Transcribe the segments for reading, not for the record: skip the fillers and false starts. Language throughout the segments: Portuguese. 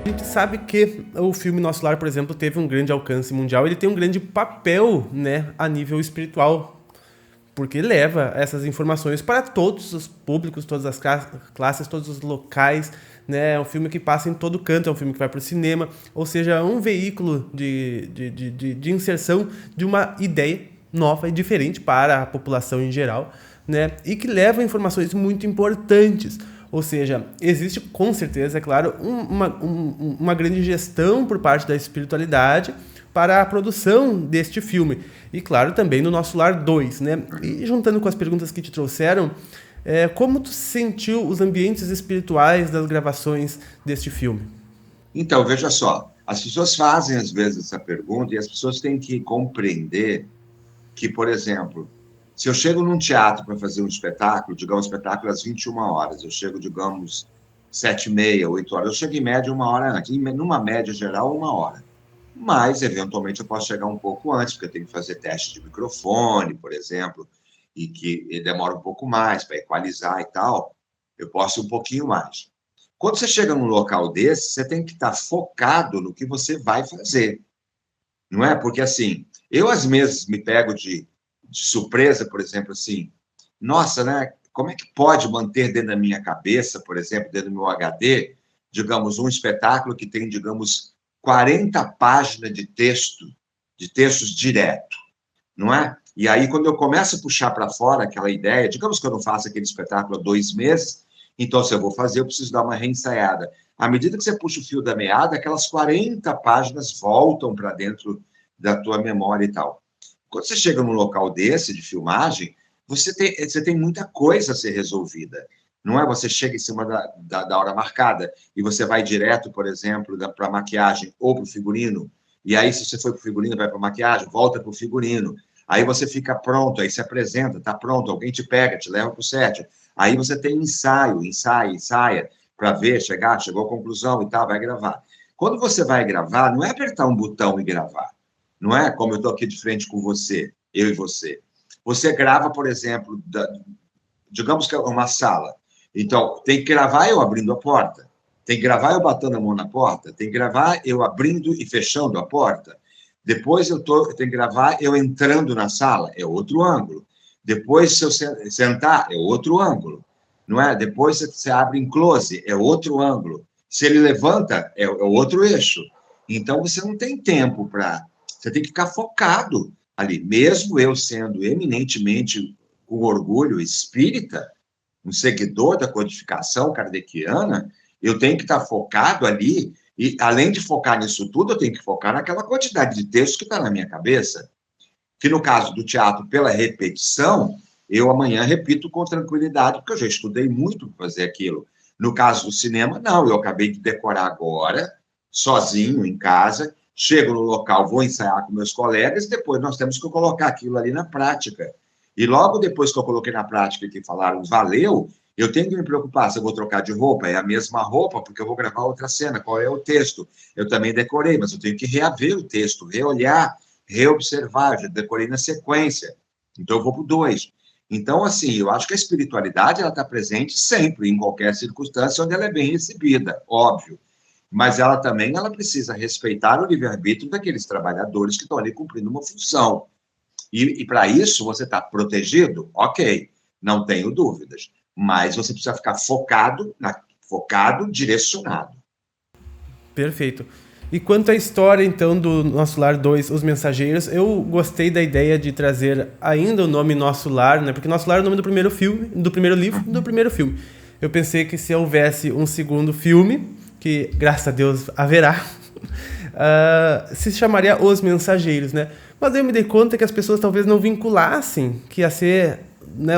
A gente sabe que o filme Nosso Lar, por exemplo, teve um grande alcance mundial. Ele tem um grande papel, né, a nível espiritual, porque leva essas informações para todos os públicos, todas as classes, todos os locais, né? É um filme que passa em todo canto, é um filme que vai para o cinema, ou seja, é um veículo de inserção de uma ideia nova e diferente para a população em geral, né? E que leva informações muito importantes. Ou seja, existe com certeza, é claro, uma grande gestão por parte da espiritualidade para a produção deste filme. E claro, também no Nosso Lar 2, né? E juntando com as perguntas que te trouxeram, como tu sentiu os ambientes espirituais das gravações deste filme? Então, veja só, as pessoas fazem às vezes essa pergunta e as pessoas têm que compreender que, por exemplo, se eu chego num teatro para fazer um espetáculo, digamos, espetáculo às 21 horas, eu chego, digamos, 7h30, 8 horas, eu chego em média 1 hora antes, numa média geral, 1 hora. Mas, eventualmente, eu posso chegar um pouco antes, porque eu tenho que fazer teste de microfone, por exemplo, e que ele demora um pouco mais para equalizar e tal, eu posso ir um pouquinho mais. Quando você chega num local desse, você tem que estar focado no que você vai fazer, não é? Porque, assim, eu às vezes me pego de surpresa, por exemplo, assim, nossa, né? Como é que pode manter dentro da minha cabeça, por exemplo, dentro do meu HD, digamos, um espetáculo que tem, digamos, 40 páginas de textos direto, não é? E aí, quando eu começo a puxar para fora aquela ideia, digamos que eu não faço aquele espetáculo há 2 meses, então, se eu vou fazer, eu preciso dar uma reensaiada. À medida que você puxa o fio da meada, aquelas 40 páginas voltam para dentro da tua memória e tal. Quando você chega num local desse, de filmagem, você tem muita coisa a ser resolvida. Não é? Você chega em cima da hora marcada e você vai direto, por exemplo, para a maquiagem ou para o figurino. E aí, se você foi para o figurino, vai para a maquiagem, volta para o figurino. Aí você fica pronto, aí se apresenta, está pronto, alguém te pega, te leva para o set. Aí você tem ensaia, para ver, chegou à conclusão e tal, vai gravar. Quando você vai gravar, não é apertar um botão e gravar. Não é como eu estou aqui de frente com você, eu e você. Você grava, por exemplo, digamos que é uma sala. Então, tem que gravar eu abrindo a porta. Tem que gravar eu batendo a mão na porta. Tem que gravar eu abrindo e fechando a porta. Depois eu tenho que gravar eu entrando na sala. É outro ângulo. Depois, se eu sentar, é outro ângulo. Não é? Depois você abre em close, é outro ângulo. Se ele levanta, é outro eixo. Então, você não tem tempo para... Você tem que ficar focado ali. Mesmo eu sendo eminentemente, com orgulho, espírita, um seguidor da codificação kardeciana, eu tenho que estar focado ali, e além de focar nisso tudo, eu tenho que focar naquela quantidade de texto que está na minha cabeça. Que no caso do teatro, pela repetição, eu amanhã repito com tranquilidade, porque eu já estudei muito para fazer aquilo. No caso do cinema, não, eu acabei de decorar agora, sozinho, em casa, chego no local, vou ensaiar com meus colegas, e depois nós temos que colocar aquilo ali na prática. E logo depois que eu coloquei na prática e que falaram, valeu, eu tenho que me preocupar se eu vou trocar de roupa, é a mesma roupa, porque eu vou gravar outra cena, qual é o texto? Eu também decorei, mas eu tenho que reaver o texto, reolhar, reobservar, já decorei na sequência, então eu vou para o 2. Então, assim, eu acho que a espiritualidade ela está presente sempre, em qualquer circunstância onde ela é bem recebida, óbvio, mas ela também ela precisa respeitar o livre-arbítrio daqueles trabalhadores que estão ali cumprindo uma função. E para isso, você está protegido? Ok, não tenho dúvidas, mas você precisa ficar focado, direcionado. Perfeito. E quanto à história, então, do Nosso Lar 2, Os Mensageiros, eu gostei da ideia de trazer ainda o nome Nosso Lar, né? Porque Nosso Lar é o nome do primeiro filme, do primeiro livro e do primeiro filme. Eu pensei que se houvesse um segundo filme, que graças a Deus haverá, se chamaria Os Mensageiros, né? Mas eu me dei conta que as pessoas talvez não vinculassem, que ia ser, né?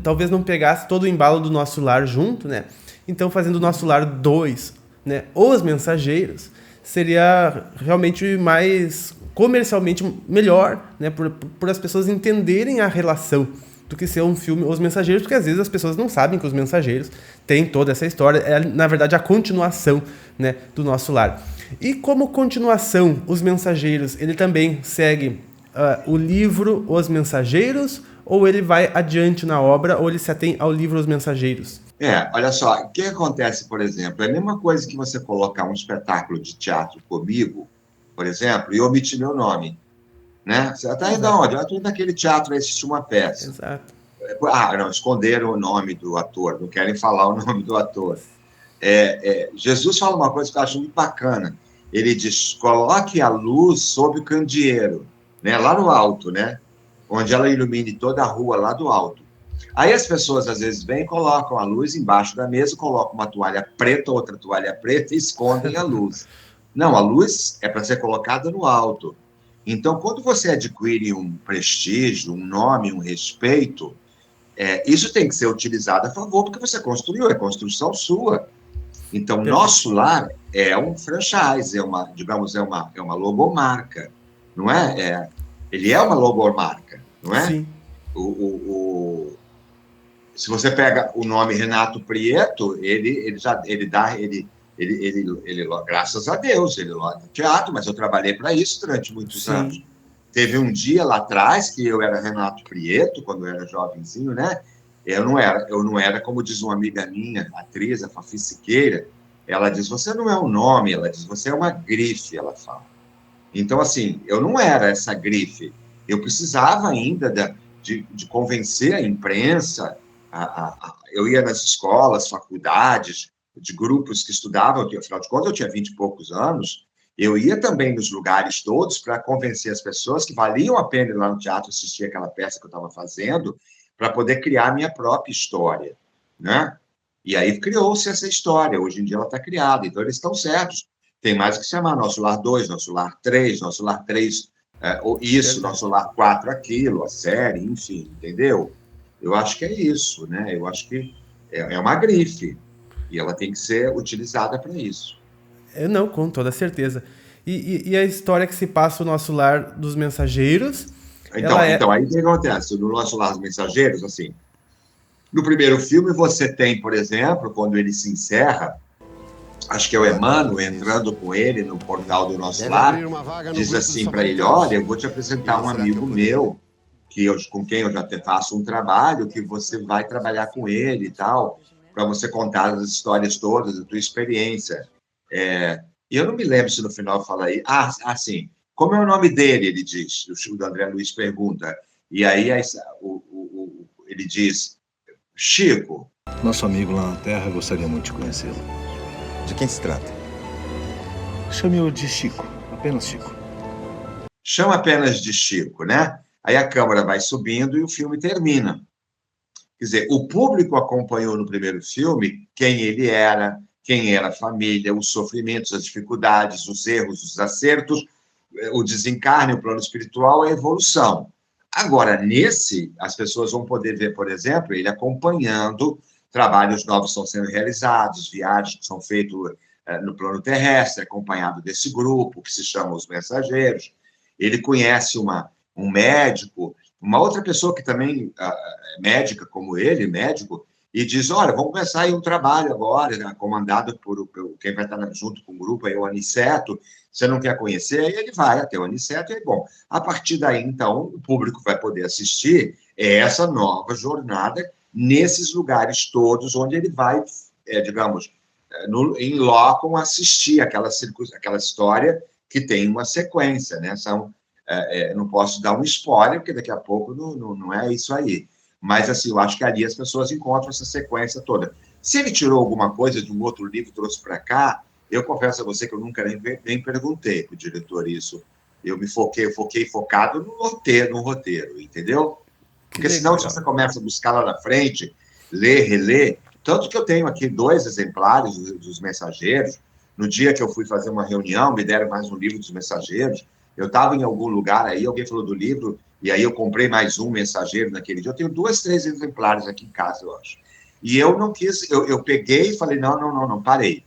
Talvez não pegasse todo o embalo do Nosso Lar junto, né? Então, fazendo o Nosso Lar 2, né? Os Mensageiros, seria realmente mais comercialmente melhor, né, por as pessoas entenderem a relação do que ser um filme Os Mensageiros, porque às vezes as pessoas não sabem que Os Mensageiros têm toda essa história, é na verdade a continuação, né, do Nosso Lar. E como continuação, Os Mensageiros, ele também segue o livro Os Mensageiros, ou ele vai adiante na obra, ou ele se atém ao livro Os Mensageiros? Olha só, o que acontece, por exemplo, é a mesma coisa que você colocar um espetáculo de teatro comigo, por exemplo, e omitir meu nome, né? Você está indo Exato, aonde? Eu estou naquele teatro, assistir uma peça. exato. Não, esconderam o nome do ator, não querem falar o nome do ator. Jesus fala uma coisa que eu acho muito bacana. Ele diz: coloque a luz sob o candeeiro, né? Lá no alto, né? Onde ela ilumine toda a rua lá do alto. Aí as pessoas às vezes vêm, colocam a luz embaixo da mesa, colocam uma toalha preta, outra toalha preta e escondem a luz. Não, a luz é para ser colocada no alto. Então, quando você adquire um prestígio, um nome, um respeito, isso tem que ser utilizado a favor, porque você construiu, é construção sua. Então, Perfeito. nosso lar é um franchise, digamos, é uma logomarca, não é? Ele é uma logomarca, não é? Sim, O, o, o, se você pega o nome Renato Prieto, graças a Deus, ele logra teatro, mas eu trabalhei para isso durante muitos sim. anos. Teve um dia lá atrás que eu era Renato Prieto, quando eu era jovenzinho, né? Eu não era, como diz uma amiga minha, atriz, a Fafi Siqueira, ela diz: você não é um nome, ela diz: você é uma grife, ela fala. Então, assim, eu não era essa grife. Eu precisava ainda de convencer a imprensa. Eu ia nas escolas, faculdades, de grupos que estudavam, afinal de contas, eu tinha 20 e poucos anos. Eu ia também nos lugares todos para convencer as pessoas que valiam a pena ir lá no teatro assistir aquela peça que eu estava fazendo, para poder criar a minha própria história, né? E aí criou-se essa história. Hoje em dia ela está criada. Então, eles estão certos. Tem mais o que se chamar Nosso Lar 2, Nosso Lar 3, Nosso Lar 3, isso, Nosso Verdade. Lar 4, aquilo, a série, enfim, entendeu? Eu acho que é isso, né? Eu acho que é uma grife e ela tem que ser utilizada para isso. Não, com toda certeza. E a história que se passa o nosso lar dos mensageiros, ela Então, é. aí o que acontece? No Nosso Lar dos Mensageiros, assim, no primeiro filme você tem, por exemplo, quando ele se encerra, acho que é o Boa Emmanuel tarde. entrando com ele no portal do Nosso Deve Lar, abrir uma vaga no diz grupo dos assim para ele: olha, sofredores. eu vou te apresentar E um será que eu amigo poderia? meu com quem eu já faço um trabalho, que você vai trabalhar com ele e tal, para você contar as histórias todas, a tua experiência. E eu não me lembro se no final fala aí. Sim. Como é o nome dele? Ele diz. O André Luiz pergunta. E aí ele diz: Chico. Nosso amigo lá na Terra gostaria muito de conhecê-lo. De quem se trata? Chame-o de Chico, apenas Chico. Chama apenas de Chico, né? Aí a câmera vai subindo e o filme termina. Quer dizer, o público acompanhou no primeiro filme quem era a família, os sofrimentos, as dificuldades, os erros, os acertos, o desencarne, o plano espiritual, a evolução. Agora, nesse, as pessoas vão poder ver, por exemplo, ele acompanhando trabalhos novos que estão sendo realizados, viagens que são feitas no plano terrestre, acompanhado desse grupo, que se chama Os Mensageiros. Ele conhece um médico, uma outra pessoa que também é médica como ele, médico, e diz: olha, vamos começar aí um trabalho agora, né, comandado por quem vai estar junto com o grupo, aí o Aniceto, você não quer conhecer? Aí ele vai até o Aniceto, e bom, a partir daí, então, o público vai poder assistir essa nova jornada nesses lugares todos onde ele vai, digamos, em loco assistir aquela história que tem uma sequência, né? Não posso dar um spoiler, porque daqui a pouco não é isso aí. Mas, assim, eu acho que ali as pessoas encontram essa sequência toda. Se ele tirou alguma coisa de um outro livro e trouxe para cá, eu confesso a você que eu nunca nem perguntei para o diretor isso. Eu foquei focado no roteiro, entendeu? Que Porque senão, se legal. você começa a buscar lá na frente, ler, reler, tanto que eu tenho aqui 2 exemplares dos Mensageiros. No dia que eu fui fazer uma reunião, me deram mais um livro dos Mensageiros. Eu estava em algum lugar aí, alguém falou do livro, e aí eu comprei mais um Mensageiro naquele dia. Eu tenho 2, 3 exemplares aqui em casa, eu acho. E eu não quis, eu peguei e falei: não, não, não, não, parei.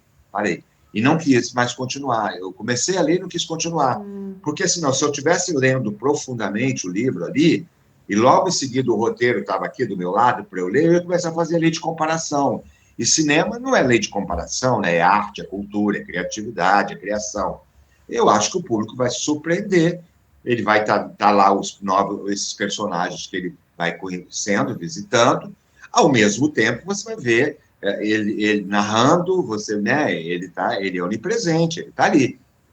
E não quis mais continuar. Eu comecei a ler e não quis continuar. Porque senão, se eu estivesse lendo profundamente o livro ali, e logo em seguida o roteiro estava aqui do meu lado para eu ler, eu ia começar a fazer lei de comparação. E cinema não é lei de comparação, né? É arte, é cultura, é criatividade, é criação. Eu acho que o público vai se surpreender. Ele vai estar lá esses personagens que ele vai conhecendo, visitando. Ao mesmo tempo, você vai ver ele narrando, você, né? Ele é onipresente, ele está ali.